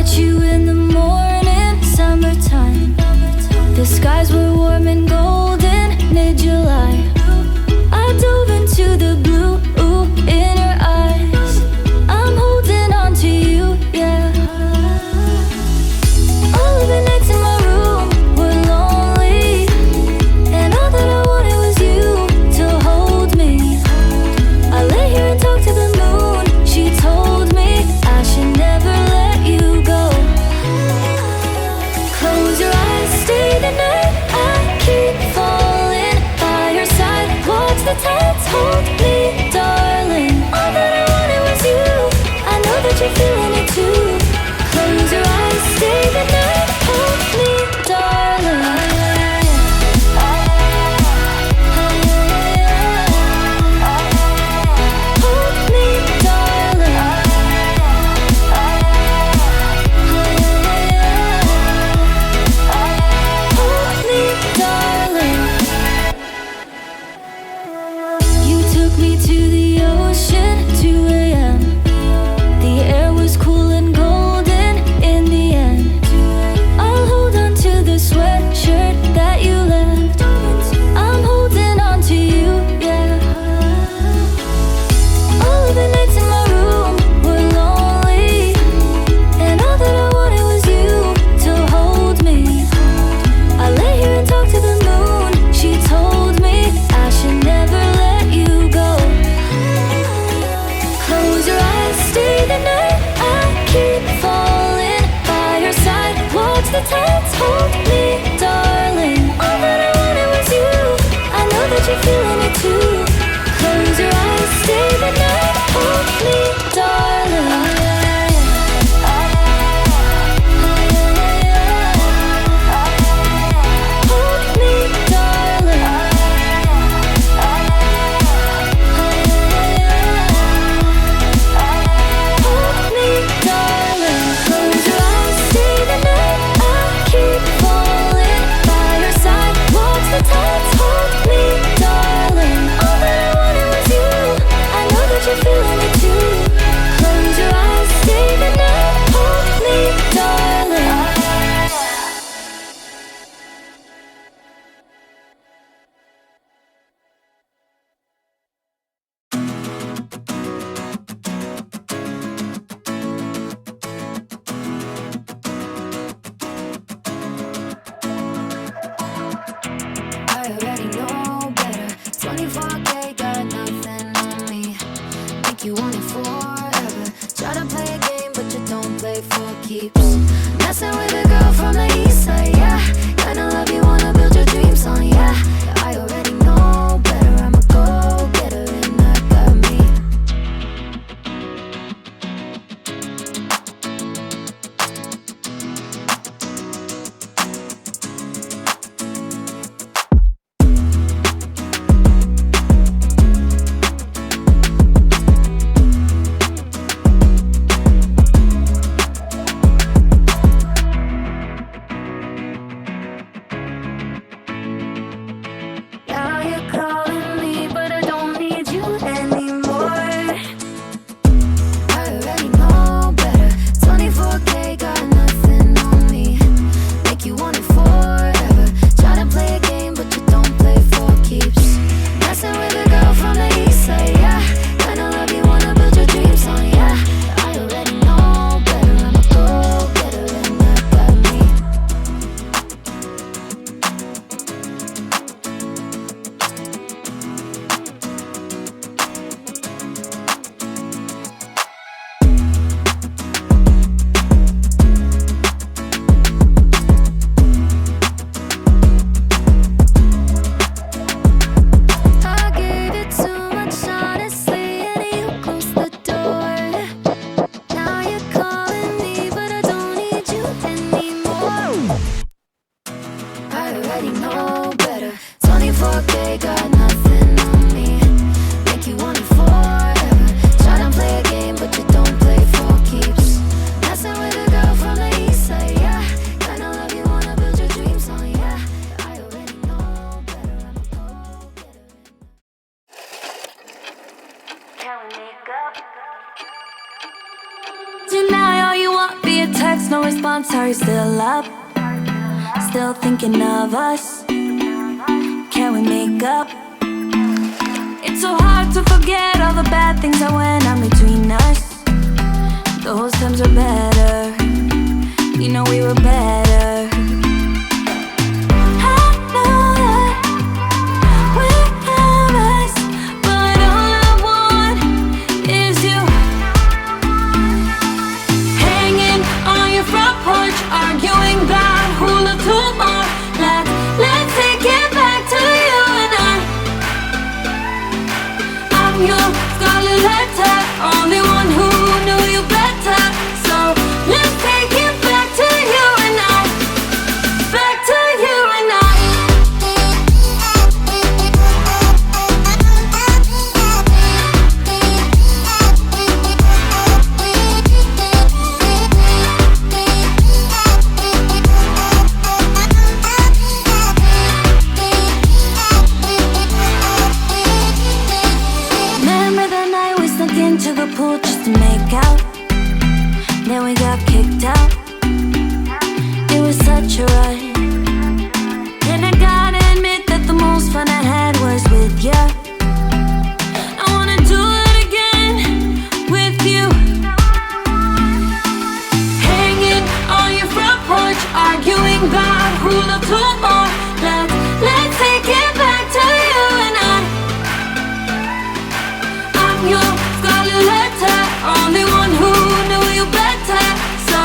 met you in the morning, summertime. The skies were warm and golden, mid-July. I dove into the blue in your eyes. I'm holding on to you, yeah. All of the nights in my room were lonely, and all that I wanted was you to hold me. I lay here and talk to the moon. She told me I should never let you go. Close your eyes, stay the night. I keep falling by your side. Watch the tides hold me, darling. All that I wanted was you. I know that you're feeling it too. Close your eyes, stay the night. Hold me, darling. Hold me, darling. Hold me, darling. You took me to the ocean, 2 a.m. The air was cool and golden in the end. I'll hold on to the sweatshirt that you left. I'm holding on to you, yeah. All of the nights in my room were lonely, and all that I wanted was you to hold me. I lay here and talk to the moon. She told me I should never let you go. Close your eyes, stay the night. I keep falling by your side. Watch the tides hold me, darling. All that I wanted was you. I know that you're feeling it too. Close your eyes, stay the night. Hold me, darling. Hold me, darling. Hold me, darling. Close your eyes, stay the night. I keep falling by your side. Watch the tides hold me, darling. All that I wanted was you. I know that you're feeling it too. Close your eyes, stay the night. Hold me, darling. I already know better. 24K got nothing on me. Think you want it forever. Try to play a game, but you don't play for keeps. Messing with a girl from the east side, yeah. Kinda love you, wanna build your dreams on, yeah. I already know better. I'm a go-getter, and that got me. Now you're calling me, but I don't need you anymore. I already know better. 24K got nothing on me. Make you want it forever. Try to play a game, but you don't play for keeps. Messing with a girl from the east side, yeah. Kinda love you, wanna build your dreams on, yeah. I already know better. I'm a go-getter, and that got me. I gave it too much honestly, and you closed the door. Now you're calling me, but I don't need you anymore. I already know better. 24K got nothing on me. Make you want it forever. Try to play a game, but you don't play for keeps. Messing with a girl from the east side, yeah. Kinda love you, wanna build your dreams on, yeah. I already know better. I'm a go-getter. Tonight all you want be a text, no response. Are you still up? Still thinking of us? Can we make up? It's so hard to forget all the bad things that went on between us. Those times were better. You know we were better. I know that we have us, but all I want is you. Hanging on your front porch, arguing about who loved who more. Let's take it back to you and I. I'm your scarlet letter, only one who knew you better. So let's take it back to you and I. Back to you and I. Remember the night we snuck into the pool just to make out? Then we got kicked out. It was such a rush. And I gotta admit that the most fun I had was with you. I wanna do it again with you. Hanging on your front porch, arguing about who loved who more. Let's take it back to you and I. I'm your scarlet letter, only one who knew you better. So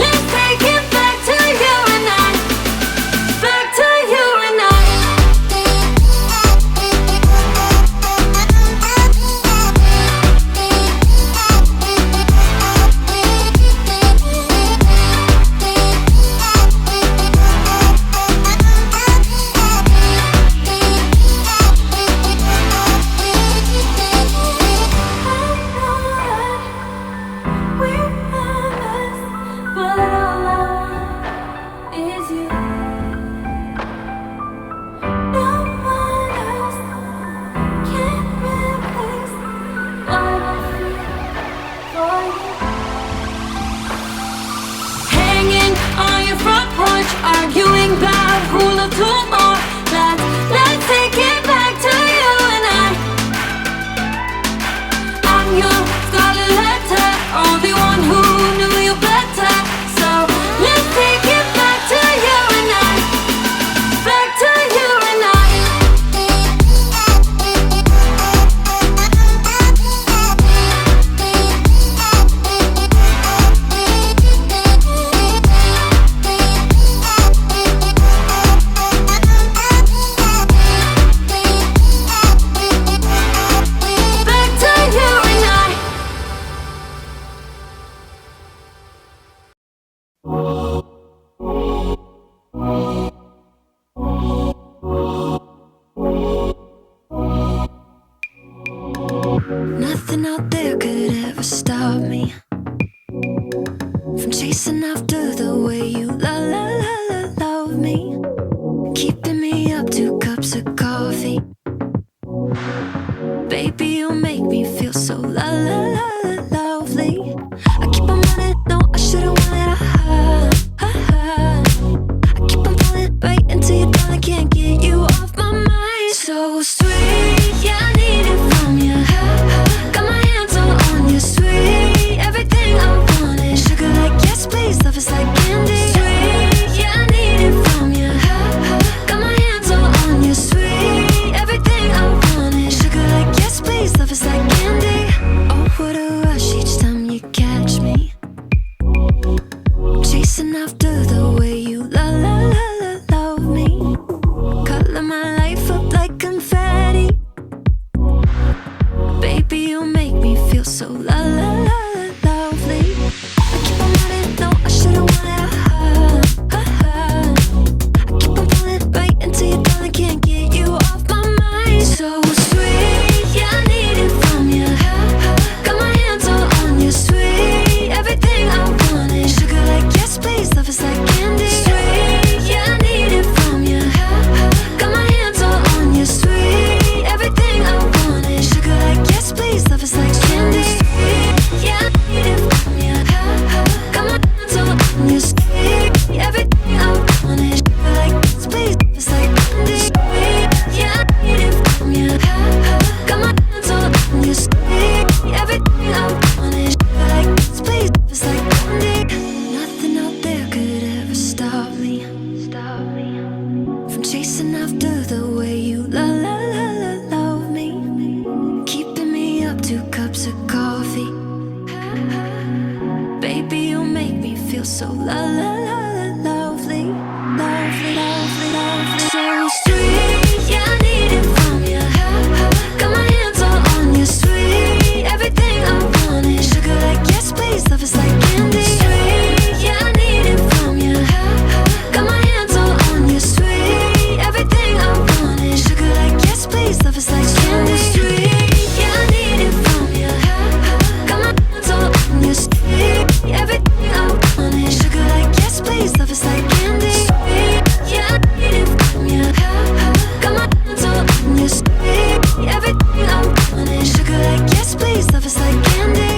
let's take it back to you and I. Back to you and I. Hanging on your front porch, arguing about who loved who more. Let's take it back to you and I. I'm your scarlet letter, only one who knew you better. So let's take it back to you and I. Back to you and I. Back to you and I. Nothing out there could ever stop me from chasing after the way you love me, keeping me up 2 cups of coffee. Baby, you make me feel so lovely. I keep on running, no, I shouldn't want it. I keep on falling right into your thought, I can't get you off my mind. So sweet, yeah, I need it from you. Got my hands all on you, sweet. Everything I wanted, sugar like yes, please, love is like candy. Sweet, yeah, I need it from you. Got my hands all on you, sweet. Everything I wanted, sugar like yes, please, love is like candy. Oh, what a rush each time you catch me, chasing after the way you love me, color my life up like confetti. Baby, you make me feel so lovely. I keep on running, no, I shouldn't want it. I keep on falling right into your thought, I can't get you off my mind. So sweet, yeah, I need it from you. Got my hands all on you, sweet. Everything I wanted, sugar like yes, please, love is like candy. feels so lovely, lovely, lovely, lovely. So sweet, yeah, I need it from you. Got my hands all on you, sweet. Everything I want is sugar like yes, please. Love is like candy. Sweet, yeah, I need it from you. Got my hands all on you, sweet. Everything I want is sugar like yes, please. Love is like candy. Sweet, yeah, I need it from you. Got my hands all on you, sweet. Everything I want is sugar like yes, please. Love is like candy. Sweet, yeah, I need it from you. Got my hands all on you, sweet. Everything I want is sugar like yes, please. Love is like candy.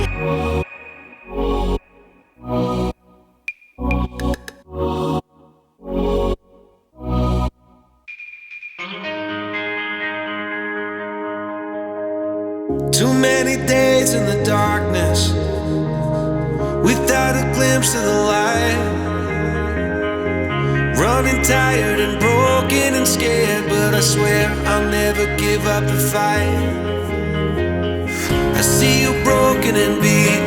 Too many days in the darkness without a glimpse of the light. Running tired and broken and scared, but I swear I'll never give up the fight. I see you broken and beat,